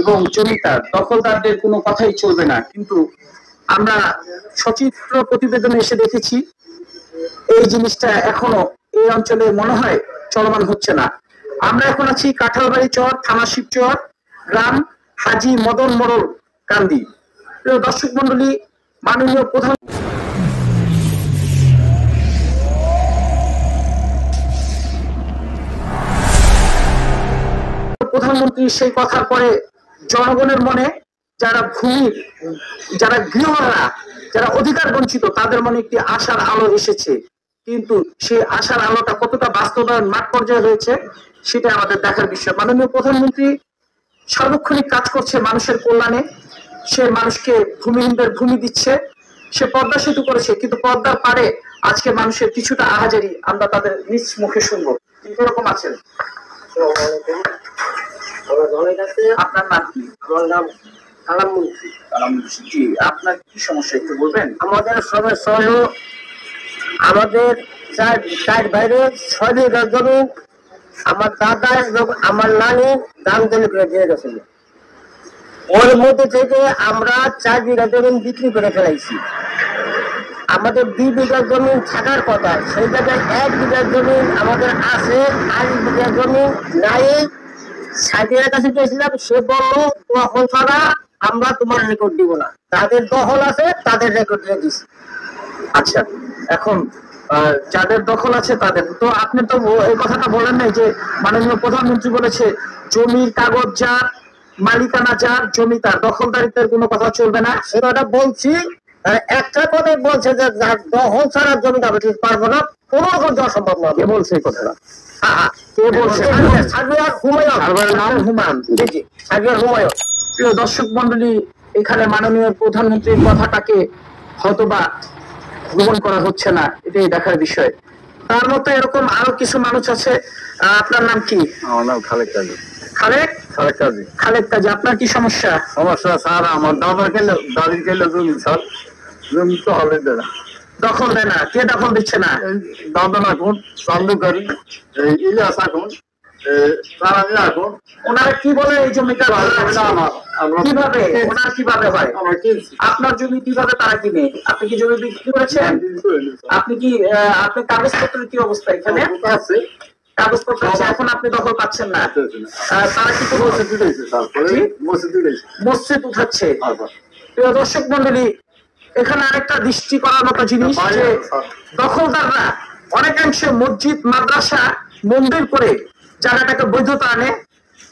এবং জমিদার দখলদারদের কোনো কথাই চলবে না, কিন্তু আমরা সচিত্র প্রতিবেদনে এসে দেখেছি এই জিনিসটা এখনো এই অঞ্চলে মনে হয় চলমান হচ্ছে না। আমরা এখন আছি কাঁঠালবাড়ি চর, থানা শিবচর, গ্রাম হাজী মদন মোড়ল কান্দি। প্রিয় দর্শক মন্ডলী, মাননীয় প্রধানমন্ত্রী সেই কথার পরে জনগণের মনে যারা গৃহহারা, যারা অধিকার বঞ্চিত, তাদের মনে একটি আশার আলো এসেছে, কিন্তু সেই আশার আলোটা কতটা বাস্তবায়ন মাঠ পর্যায়ে হয়েছে সেটা আমাদের দেখার বিষয়। মাননীয় প্রধানমন্ত্রী সার্বক্ষণিক কাজ করছে মানুষের কল্যাণে, সে মানুষকে ভূমিহীনদের ভূমি দিচ্ছে, সে পদ্মা সেতু করেছে, কিন্তু পদ্মার পারে আজকে মানুষের কিছুটা আহাজারি আমরা তাদের নিজ মুখে শুনবো। এরকম আছেন? আপনার নাম কি? আমার নাম কালামমন্ত্রী। জি, আপনার কি সমস্যা একটু বলবেন? আমাদের সমস্যা হলো আমাদের চার বাইরে 6 বিঘা জমি আমার দাদা এবং আমার নানি দান দলি করে দিয়ে গেছিল। ওর মধ্যে থেকে আমরা 4 বিঘা জমি বিক্রি করে ফেলাইছি। আমাদের 2 বিঘা জমি থাকার কথা, সেই জায়গায় 1 বিঘা জমি আমাদের আছে, 8 বিঘা জমি নাই। সাইদের কাছে গেছিলাম, সে বললো দখল ছাড়া আমরা তোমার রেকর্ড দিব না, তাদের দখল আছে তাদের রেকর্ড দিয়ে দিচ্ছি। আচ্ছা, এখন যাদের দখল আছে তাদের তো, আপনি তো এই কথাটা বলেন নাই যে মাননীয় প্রধানমন্ত্রী বলেছে জমির কাগজ যার, মালিকানা যার, জমি তার, দখলদারিত্বের কোনো কথা চলবে না। সেটা বলছি, একটা কথাই বলছে যে দখল ছাড়া জমি দাবি ঠিক পারবো না, কোনো রকম দেওয়া সম্ভব না। কে বলছে এই কথাটা? প্রিয় দর্শক মন্ডলী, এখানে মাননীয় প্রধানমন্ত্রীর কথাটাকে হয়তোবা গ্রহণ করা হচ্ছে না, এটাই দেখার বিষয়। তার মতো এরকম আরো কিছু মানুষ আছে। আপনার নাম কি? আমার নাম খালেক কাজী। খালেক কাজী। খালেক কাজী, আপনার কি সমস্যা? সমস্যা স্যার, আমার দাদি খেলে জমি স্যার, জমি তো হলে দেয় না, দখল দেয় না। কে দখল দিচ্ছে না? দাদা এখন চান্দুকারী, ইলিয়াস এখন, তারানি এখন। ওনারা কি বলে এই জমিটা কিভাবে, ওনার কিভাবে হয়? আপনার জমি কিভাবে তারা কিনে? আপনি কি জমি বিক্রি করেছেন? আপনি কি আপনার কাগজপত্রের কি অবস্থা? এখানে আছে কাগজপত্র আছে, এখন আপনি দখল পাচ্ছেন না। তারা কি মসজিদ উঠাচ্ছে। প্রিয় দর্শক মন্ডলী, এখানে আরেকটা দৃষ্টি করার মতো জিনিস যে দখলদাররা অনেকাংশে মসজিদ, মাদ্রাসা, মন্দির করে জায়গাটাকে বৈধতা আনে।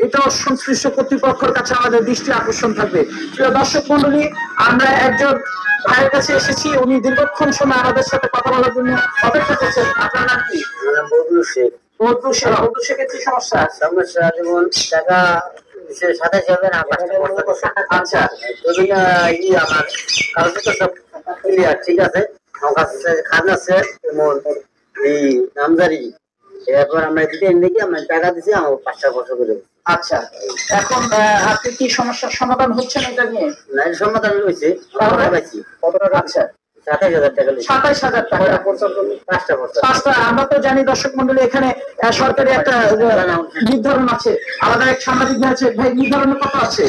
এটাও সংশ্লিষ্ট কর্তৃপক্ষের কাছে আমাদের দৃষ্টি আকর্ষণ থাকবে। প্রিয় দর্শক মন্ডলী, আমরা একজন ভাইয়ের কাছে এসেছি, উনি দীর্ঘক্ষণ সময় আমাদের সাথে কথা বলার জন্য অপেক্ষা করছেন। আপনার নাম কি? বদরু শেখের কি সমস্যা? সমস্যা যেমন টাকা সাথে যাবে না। আচ্ছা, আমার কাগজ সব ক্লিয়ার, ঠিক আছে। আমার কাছে খান আছে, যেমন এই নামজারি, এরপর আমরা দিতে দেখি আমরা টাকা দিচ্ছি, আমার 5টা বছর করে। আচ্ছা, এখন আপনি কি সমস্যার সমাধান হচ্ছে না এটা নিয়ে? না, সমাধান হয়েছে। কত টাকা? আচ্ছা, 27,000 টাকা। 27,000 টাকা। 5টা বছর। আমরা তো জানি দর্শক মন্ডলী, এখানে সরকারি একটা নির্ধারণ আছে, আলাদা এক সাংবাদিক আছে ভাই, নির্ধারণ কত আছে?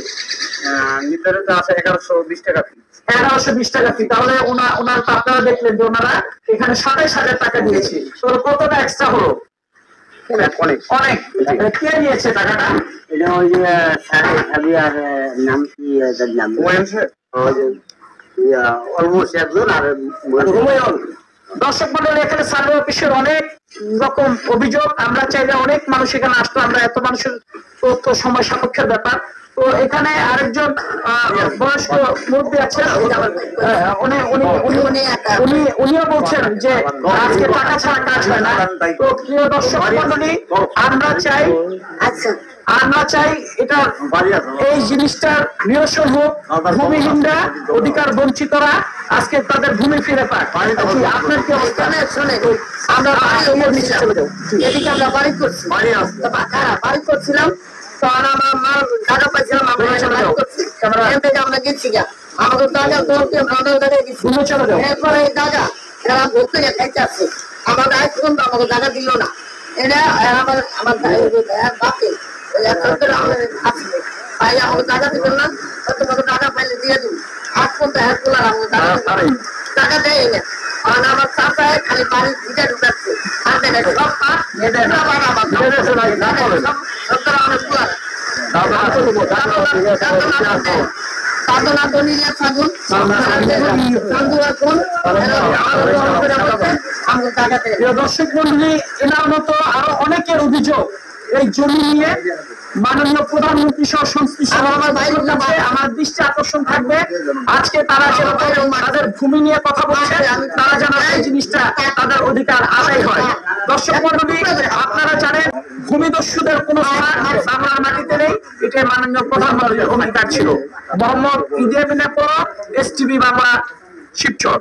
নির্ধারিত আছে 1120 টাকা। 1120 টাকা ফি। তাহলে ওনার আপনারা দেখলেন যে ওনারা এখানে 27,000 টাকা দিয়েছে, তো কতটা এক্সট্রা হলো? অনেক অনেক। কে দিয়েছে টাকাটা? এটা ওই যে আর নাম কি, নাম অলমোস্ট একজন। আর দর্শক মন্ডলী, এখানে সার্ভে অফিসের অনেক রকম অভিযোগ, আমরা চাইলে অনেক মানুষ এখানে আসতো, আমরা এত মানুষের তথ্য সময় সাপেক্ষের ব্যাপার। তো এখানে আরেকজন বয়স্ক মুরব্বী আছে, উনিও বলছেন যে আজকে টাকা ছাড়া কাজ হয় না। তো প্রিয় দর্শক মন্ডলী, আমরা চাই এটা, এই জিনিসটার নিরসন হোক, ভূমিহীনরা, অধিকার বঞ্চিতরা আজকে তাদের ভূমি ফিরে পায়। আপনার কি অবস্থা? আমরা নিচে চলে যাবো, এদিকে আমরা বাড়ি করছিলাম, তো আমার মার টাকা পাইছিলাম, আমরা গেছি গা, আমাদের দাদা চলে যাবো। এরপরে দাদা এরা ঘুরতে খাইতে আসছে, আমাদের আইসক্রিম আমাকে দাদা দিল না। এটা আমার বাপে ভাই আমাকে টাকা দিবেন না, তোমাকে টাকা পাইলে দিয়ে দিন। হাত করতে হাত তোলার আমাকে টাকা দেয় না। কারণ আমার চাচায় খালি বাড়ির ভিটা ঢুকাচ্ছে। আর দেখে সব পাঁচ আমার অনেক তোলার সাধনা দলিয়া ছাগল দর্শক মন্ডলী, এনার মতো আরো অনেকের অভিযোগ এই জমি নিয়ে মাননীয় প্রধানমন্ত্রী সহ সংশ্লিষ্ট আমার দৃষ্টি আকর্ষণ থাকবে। আজকে তারা যেরকম তাদের ভূমি নিয়ে কথা বলছে, তারা যেন এই জিনিসটা তাদের অধিকার আদায় হয়। দর্শক মন্ডলী, আপনারা জানেন ভূমিদস্যুদের কোন স্থান বাংলার মাটিতে নেই, এটা মাননীয় প্রধানমন্ত্রীর অঙ্গীকার ছিল। মোহাম্মদ ইদিয়ামিনের পর STV বাংলা, শিবচর।